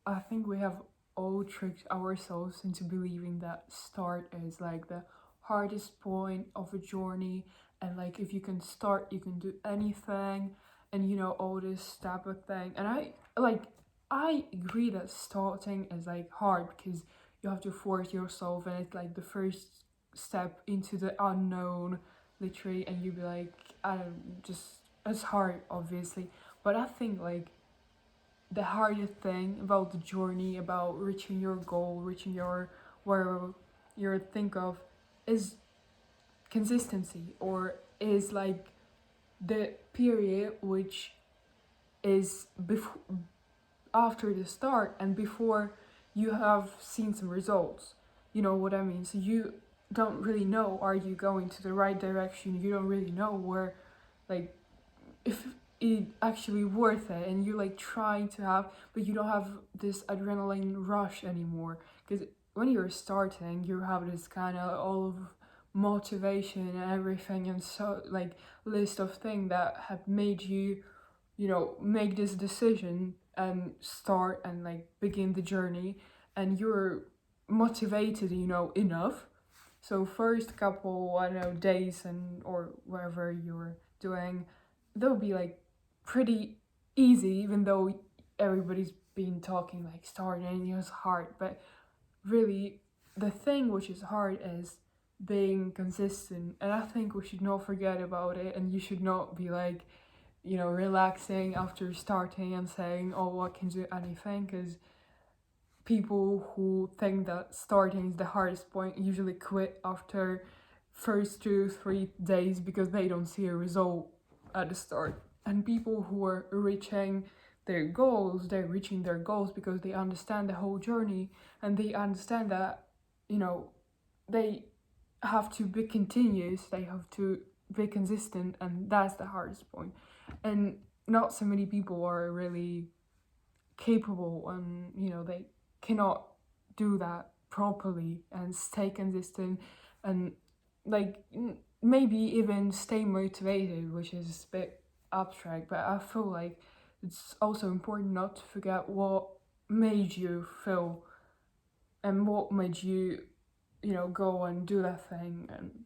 I think we have all tricked ourselves into believing that start is like the hardest point of a journey, and like if you can start, you can do anything, and all this type of thing. And I agree that starting is like hard because you have to force yourself, and it's like the first step into the unknown, literally, and you be like, I don't just it's hard, obviously, but I think like the hardest thing about the journey, about reaching your goal, reaching your where you think of, is consistency, or is like the period which is before, after the start, and before you have seen some results. You know what I mean? So you don't really know, are you going to the right direction? You don't really know where, like, if it actually worth it, and you like trying to have, but you don't have this adrenaline rush anymore, because when you're starting you have this kind of all of motivation and everything, and so like list of things that have made you make this decision and start and like begin the journey, and you're motivated enough. So first couple, I don't know, days and or whatever you're doing, they'll be like pretty easy, even though everybody's been talking like starting and it was hard. But really, the thing which is hard is being consistent, and I think we should not forget about it. And you should not be like, relaxing after starting and saying, oh, I can do anything, because people who think that starting is the hardest point usually quit after first 2 3 days because they don't see a result at the start. And people who are reaching their goals, they're reaching their goals because they understand the whole journey, and they understand that they have to be continuous, they have to be consistent, and that's the hardest point. And not so many people are really capable, and they cannot do that properly and stay consistent, and like maybe even stay motivated, which is a bit abstract. But I feel like it's also important not to forget what made you feel, and what made you go and do that thing. And